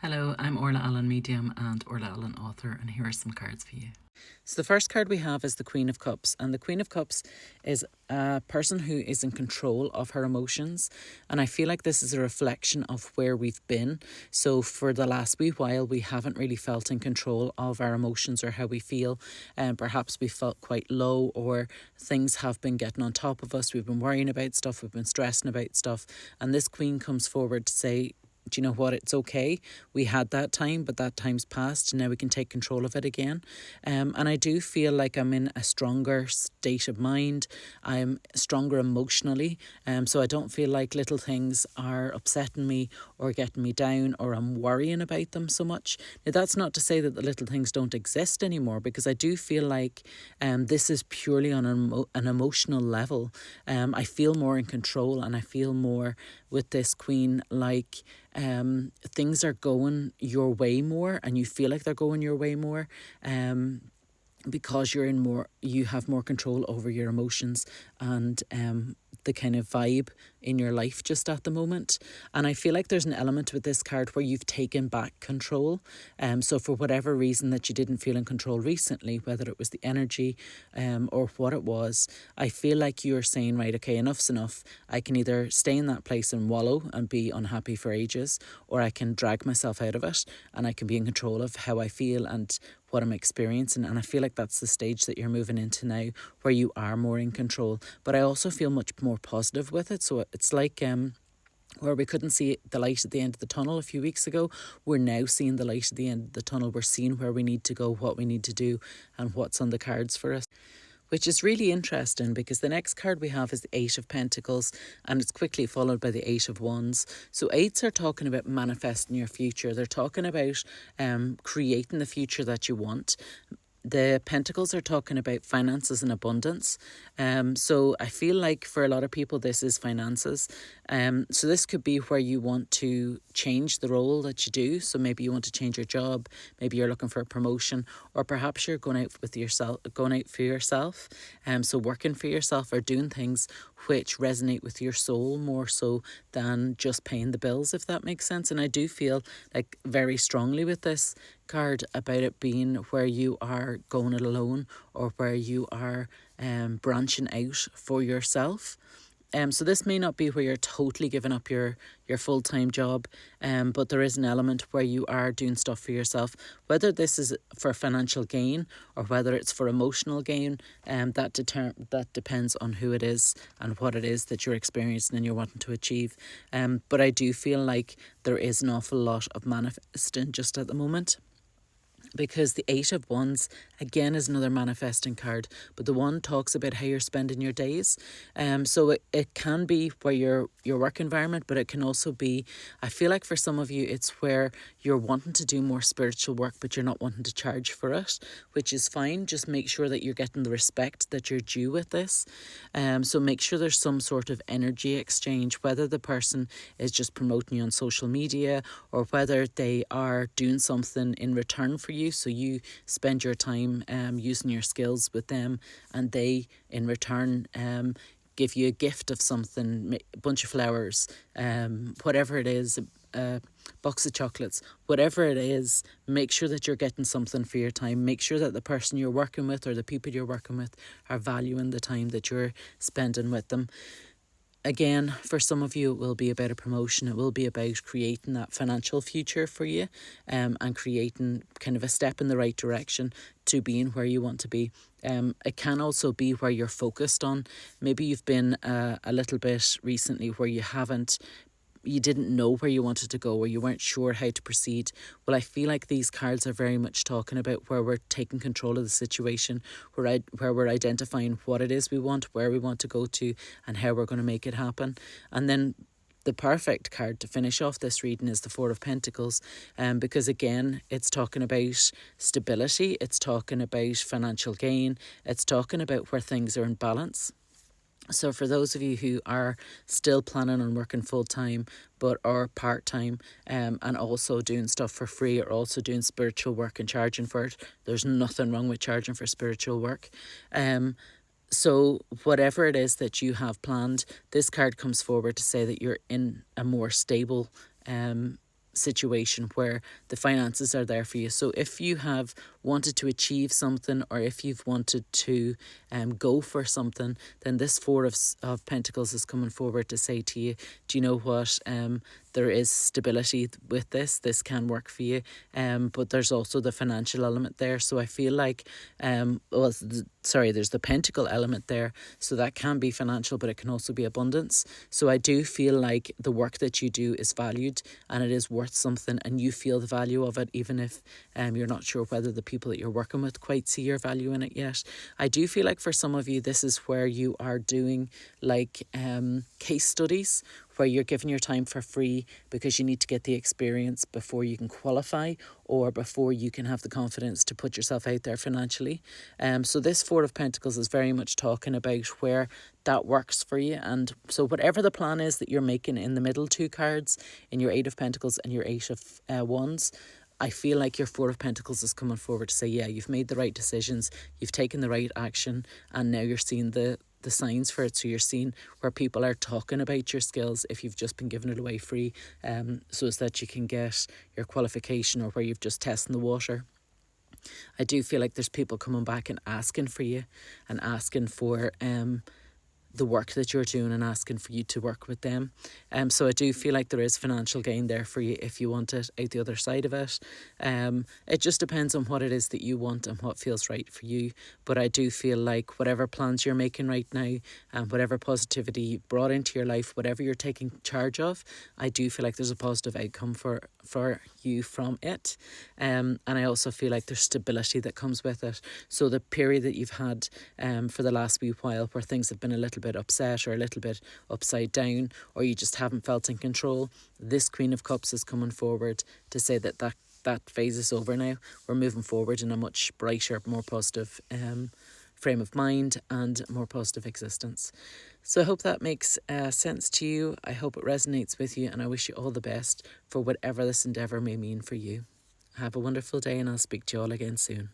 Hello, I'm Orla Allen, medium, and Orla Allen, author, and here are some cards for you. So the first card we have is the Queen of Cups, and the Queen of Cups is a person who is in control of her emotions, and I feel like this is a reflection of where we've been. So for the last wee while, we haven't really felt in control of our emotions or how we feel, and perhaps we felt quite low, or things have been getting on top of us. We've been worrying about stuff, we've been stressing about stuff, and this Queen comes forward to say, do you know what? It's okay. We had that time, but that time's passed. And now we can take control of it again. And I do feel like I'm in a stronger state of mind. I'm stronger emotionally. So I don't feel like little things are upsetting me or getting me down, or I'm worrying about them so much. Now, that's not to say that the little things don't exist anymore, because I do feel like this is purely on an emotional level. I feel more in control, and I feel more with this Queen like things are going your way more, and you feel like they're going your way more. Because you have more control over your emotions and the kind of vibe in your life just at the moment. And I feel like there's an element with this card where you've taken back control. So for whatever reason that you didn't feel in control recently, whether it was the energy or what it was, I feel like you're saying, right, okay, enough's enough. I can either stay in that place and wallow and be unhappy for ages, or I can drag myself out of it and I can be in control of how I feel and what I'm experiencing. And I feel like that's the stage that you're moving into now, where you are more in control. But I also feel much more positive with it. So it's like where we couldn't see the light at the end of the tunnel a few weeks ago, we're now seeing the light at the end of the tunnel. We're seeing where we need to go, what we need to do, and what's on the cards for us, which is really interesting, because the next card we have is the Eight of Pentacles, and it's quickly followed by the Eight of Wands. So eights are talking about manifesting your future. They're talking about creating the future that you want. The Pentacles are talking about finances and abundance. So I feel like for a lot of people, this is finances. So this could be where you want to change the role that you do. So maybe you want to change your job. Maybe you're looking for a promotion, or perhaps you're going out for yourself. So working for yourself, or doing things which resonate with your soul more so than just paying the bills, if that makes sense. And I do feel like very strongly with this card about it being where you are going it alone, or where you are branching out for yourself. So this may not be where you're totally giving up your full-time job, but there is an element where you are doing stuff for yourself, whether this is for financial gain or whether it's for emotional gain. That depends on who it is and what it is that you're experiencing and you're wanting to achieve. But I do feel like there is an awful lot of manifesting just at the moment, because the Eight of Wands again is another manifesting card, but the one talks about how you're spending your days. So it can be where your work environment, but it can also be, I feel like for some of you, it's where you're wanting to do more spiritual work, but you're not wanting to charge for it, which is fine. Just make sure that you're getting the respect that you're due with this. So make sure there's some sort of energy exchange, whether the person is just promoting you on social media, or whether they are doing something in return for you. So you spend your time using your skills with them, and they in return give you a gift of something, a bunch of flowers, whatever it is, a box of chocolates, whatever it is. Make sure that you're getting something for your time. Make sure that the person you're working with, or the people you're working with, are valuing the time that you're spending with them. Again, for some of you, it will be about a promotion. It will be about creating that financial future for you, and creating kind of a step in the right direction to being where you want to be. It can also be where you're focused on. Maybe you've been a little bit recently where you didn't know where you wanted to go, or you weren't sure how to proceed. Well, I feel like these cards are very much talking about where we're taking control of the situation, where we're identifying what it is we want, where we want to go to, and how we're going to make it happen. And then the perfect card to finish off this reading is the Four of Pentacles, because again, it's talking about stability, it's talking about financial gain, it's talking about where things are in balance. So for those of you who are still planning on working full-time but are part-time, and also doing stuff for free, or also doing spiritual work and charging for it, there's nothing wrong with charging for spiritual work. So whatever it is that you have planned, this card comes forward to say that you're in a more stable situation where the finances are there for you. So if you have wanted to achieve something, or if you've wanted to go for something, then this Four of Pentacles is coming forward to say to you, do you know what, there is stability with this can work for you, but there's also the financial element there. So I feel like there's the pentacle element there, so that can be financial, but it can also be abundance. So I do feel like the work that you do is valued, and it is worth something, and you feel the value of it, even if you're not sure whether the people that you're working with quite see your value in it yet. I do feel like for some of you, this is where you are doing like case studies, where you're giving your time for free because you need to get the experience before you can qualify, or before you can have the confidence to put yourself out there financially. So this Four of Pentacles is very much talking about where that works for you. And so whatever the plan is that you're making in the middle two cards, in your Eight of Pentacles and your Eight of Wands, I feel like your Four of Pentacles is coming forward to say, yeah, you've made the right decisions, you've taken the right action, and now you're seeing the signs for it. So you're seeing where people are talking about your skills if you've just been giving it away free, so as that you can get your qualification, or where you've just testing the water. I do feel like there's people coming back and asking for you, and asking for the work that you're doing, and asking for you to work with them. So I do feel like there is financial gain there for you if you want it out the other side of it. It just depends on what it is that you want and what feels right for you. But I do feel like whatever plans you're making right now, and whatever positivity you brought into your life, whatever you're taking charge of, I do feel like there's a positive outcome for you from it. And I also feel like there's stability that comes with it. So the period that you've had for the last wee while, where things have been a little bit upset, or a little bit upside down, or you just haven't felt in control, this Queen of Cups is coming forward to say that phase is over now. We're moving forward in a much brighter, more positive frame of mind, and more positive existence. So I hope that makes sense to you. I hope it resonates with you, and I wish you all the best for whatever this endeavour may mean for you. Have a wonderful day, and I'll speak to you all again soon.